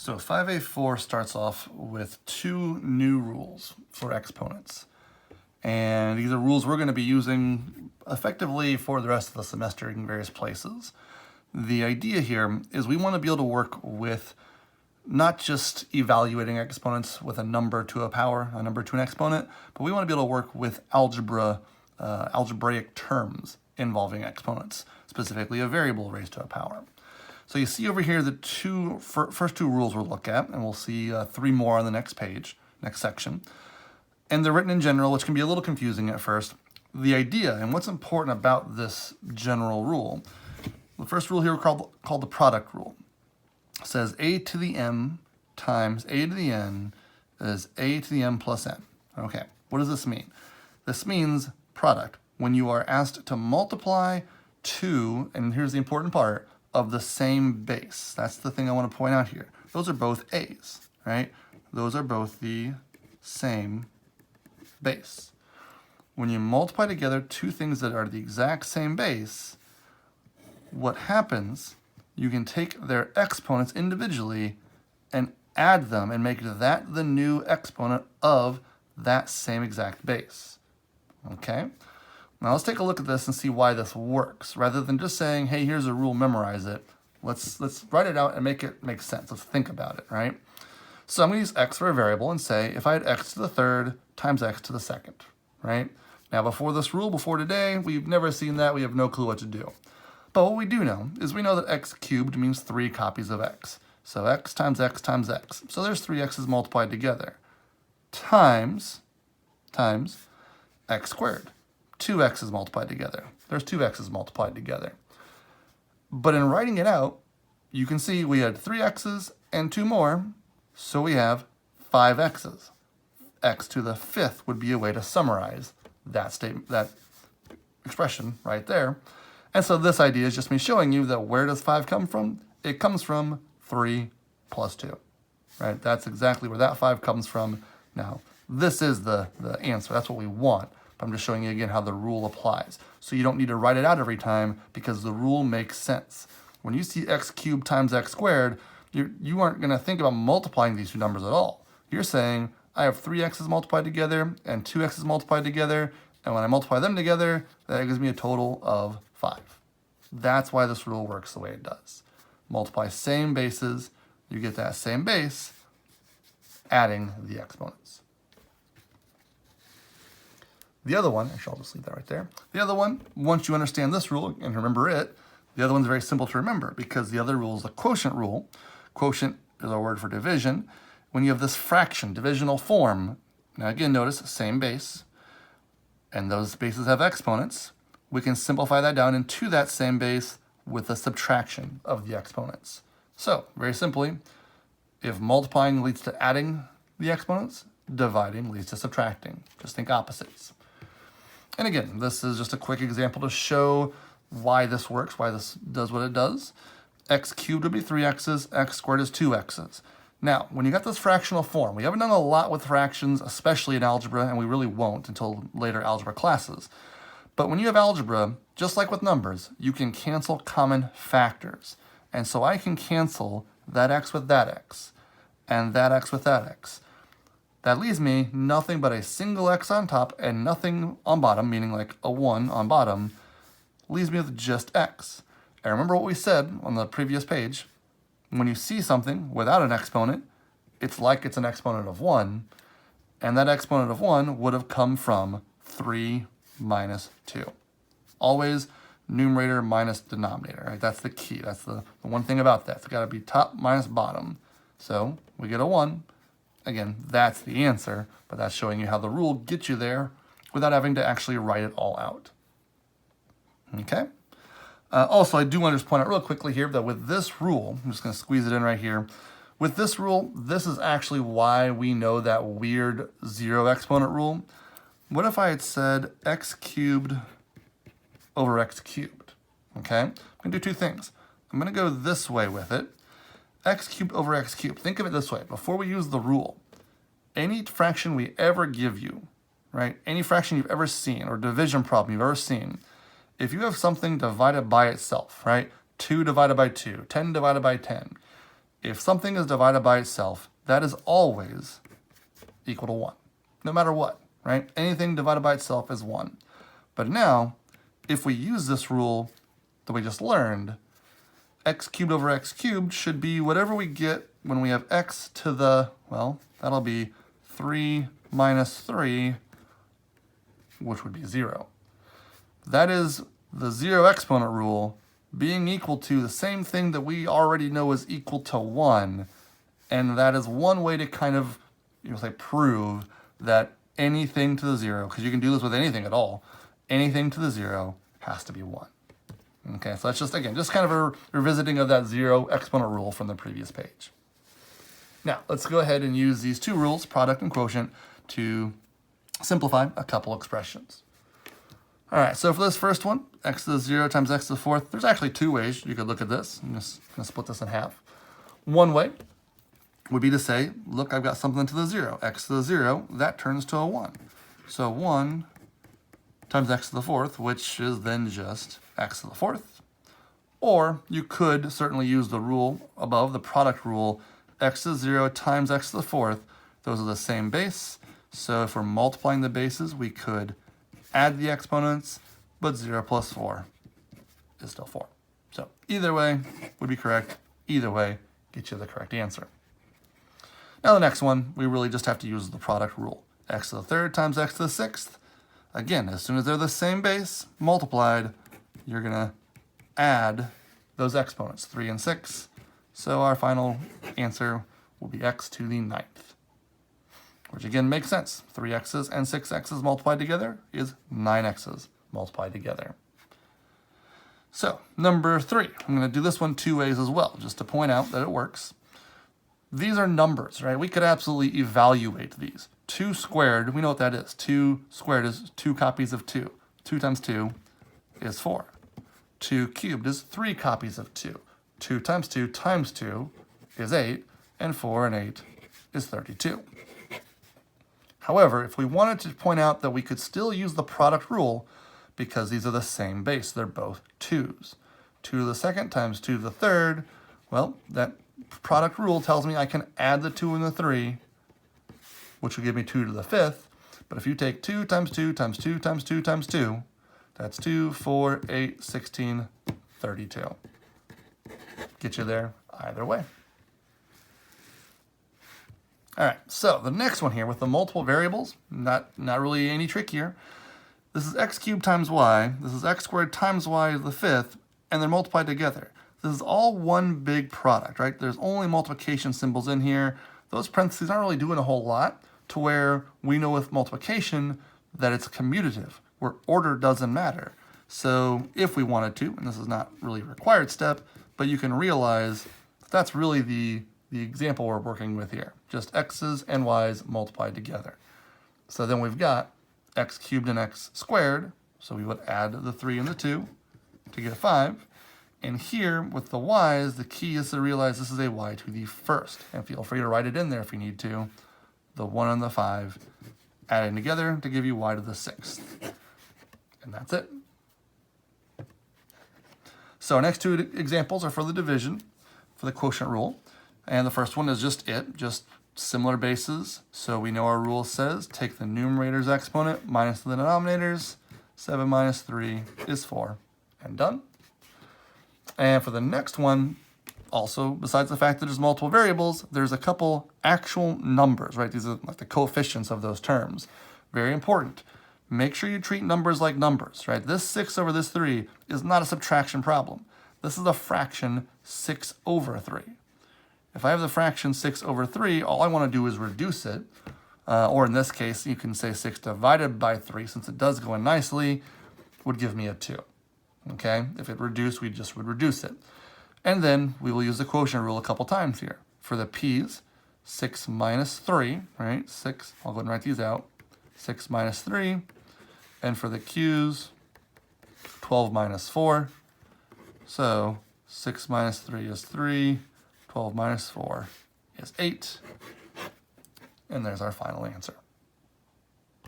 So 5.A.4 starts off with two new rules for exponents. And these are rules we're going to be using effectively for the rest of the semester in various places. The idea here is we want to be able to work with not just evaluating exponents with a number to a power, a number to an exponent, but we want to be able to work with algebraic terms involving exponents, specifically a variable raised to a power. So you see over here the first two rules we'll look at, and we'll see three more on the next page, next section. And they're written in general, which can be a little confusing at first. The idea and what's important about this general rule, the first rule here called the product rule. It says a to the m times a to the n is a to the m plus n. Okay, what does this mean? This means product. When you are asked to multiply two, and here's the important part, of the same base. That's the thing I want to point out here. Those are both a's, right? Those are both the same base. When you multiply together two things that are the exact same base, what happens, you can take their exponents individually and add them and make that the new exponent of that same exact base. Okay? Now let's take a look at this and see why this works. Rather than just saying, hey, here's a rule, memorize it. Let's write it out and make it make sense. Let's think about it, right? So I'm going to use x for a variable and say if I had x to the third times x to the second, right? Now before this rule, before today, we've never seen that. We have no clue what to do. But what we do know is we know that x cubed means 3 copies of x. So x times x times x. So there's 3 x's multiplied together. Times x squared. 2 x's multiplied together. There's 2 x's multiplied together. But in writing it out, you can see we had 3 x's and 2 more, so we have 5 x's. X to the 5th would be a way to summarize that statement, that expression right there. And so this idea is just me showing you that where does 5 come from? It comes from 3 plus 2, right? That's exactly where that 5 comes from. Now, this is the answer. That's what we want. But I'm just showing you again how the rule applies. So you don't need to write it out every time because the rule makes sense. When you see x cubed times x squared, you aren't going to think about multiplying these two numbers at all. You're saying, I have 3 x's multiplied together and 2 x's multiplied together, and when I multiply them together, that gives me a total of 5. That's why this rule works the way it does. Multiply same bases, you get that same base, adding the exponents. The other one, actually I'll just leave that right there. The other one, once you understand this rule and remember it, the other one's very simple to remember because the other rule is the quotient rule. Quotient is our word for division. When you have this fraction, divisional form, now again notice same base, and those bases have exponents, we can simplify that down into that same base with a subtraction of the exponents. So, very simply, if multiplying leads to adding the exponents, dividing leads to subtracting. Just think opposites. And again, this is just a quick example to show why this works, why this does what it does. X cubed would be 3 x's, x squared is 2 x's. Now, when you got this fractional form, we haven't done a lot with fractions, especially in algebra, and we really won't until later algebra classes. But when you have algebra, just like with numbers, you can cancel common factors. And so I can cancel that x with that x, and that x with that x. That leaves me nothing but a single x on top and nothing on bottom, meaning like a 1 on bottom, leaves me with just x. And remember what we said on the previous page. When you see something without an exponent, it's like it's an exponent of 1, and that exponent of 1 would have come from 3 minus 2. Always numerator minus denominator, right? That's the key. That's the one thing about that. It's got to be top minus bottom. So we get a 1. Again, that's the answer, but that's showing you how the rule gets you there without having to actually write it all out. Okay? Also, I do want to just point out real quickly here that with this rule, I'm just going to squeeze it in right here. With this rule, this is actually why we know that weird 0 exponent rule. What if I had said x cubed over x cubed? Okay? I'm going to do two things. I'm going to go this way with it. X cubed over x cubed. Think of it this way. Before we use the rule, any fraction we ever give you, right? Any fraction you've ever seen or division problem you've ever seen, if you have something divided by itself, right? 2 divided by 2, 10 divided by 10, if something is divided by itself, that is always equal to 1, no matter what, right? Anything divided by itself is 1. But now, if we use this rule that we just learned, x cubed over x cubed should be whatever we get when we have x to the, well, that'll be 3 minus 3, which would be 0. That is the 0 exponent rule being equal to the same thing that we already know is equal to 1. And that is one way to kind of, prove that anything to the 0, because you can do this with anything at all, anything to the 0 has to be 1. Okay, so that's just, again, just kind of a revisiting of that 0 exponent rule from the previous page. Now, let's go ahead and use these two rules, product and quotient, to simplify a couple expressions. All right, so for this first one, x to the 0 times x to the 4th, there's actually two ways you could look at this. I'm just going to split this in half. One way would be to say, look, I've got something to the 0. X to the 0, that turns to a 1. So 1 times x to the 4th, which is then just x to the 4th. Or you could certainly use the rule above, the product rule, x to the 0 times x to the 4th. Those are the same base. So if we're multiplying the bases, we could add the exponents, but 0 plus 4 is still 4. So either way would be correct. Either way, get you the correct answer. Now the next one, we really just have to use the product rule. X to the 3rd times x to the 6th. Again, as soon as they're the same base, multiplied, you're going to add those exponents, 3 and 6. So our final answer will be x to the 9th. Which again makes sense. 3x's and 6x's multiplied together is 9x's multiplied together. So, number 3. I'm going to do this one two ways as well, just to point out that it works. These are numbers, right? We could absolutely evaluate these. 2 squared, we know what that is. 2 squared is 2 copies of 2. 2 times 2 is 4. 2 cubed is 3 copies of 2. 2 times 2 times 2 is 8. And 4 and 8 is 32. However, if we wanted to point out that we could still use the product rule because these are the same base, they're both 2's. 2 to the 2nd times 2 to the 3rd, well, that product rule tells me I can add the 2 and the 3, which will give me 2 to the 5th. But if you take 2 times 2 times 2 times 2 times 2, that's 2, 4, 8, 16, 32. Get you there either way. All right, so the next one here with the multiple variables, not really any trick here. This is x cubed times y. This is x squared times y to the 5th, and they're multiplied together. This is all one big product, right? There's only multiplication symbols in here. Those parentheses aren't really doing a whole lot to where we know with multiplication that it's commutative, where order doesn't matter. So if we wanted to, and this is not really a required step, but you can realize that's really the example we're working with here. Just x's and y's multiplied together. So then we've got x cubed and x squared. So we would add the 3 and the 2 to get 5. And here with the y's, the key is to realize this is a y to the 1st. And feel free to write it in there if you need to. The 1 and the 5 adding together to give you y to the 6th. And that's it. So our next two examples are for the division, for the quotient rule. And the first one is just similar bases. So we know our rule says take the numerator's exponent minus the denominator's. 7 minus 3 is 4. And done. And for the next one, also, besides the fact that there's multiple variables, there's a couple actual numbers, right? These are like the coefficients of those terms. Very important. Make sure you treat numbers like numbers, right? This 6 over this 3 is not a subtraction problem. This is a fraction 6 over 3. If I have the fraction 6 over 3, all I want to do is reduce it. Or in this case, you can say 6 divided by 3, since it does go in nicely, would give me a 2. Okay? If it reduced, we just would reduce it. And then we will use the quotient rule a couple times here. For the p's, 6 minus 3, right? 6, I'll go ahead and write these out. 6 minus 3. And for the q's, 12 minus 4. So 6 minus 3 is 3. 12 minus 4 is 8. And there's our final answer.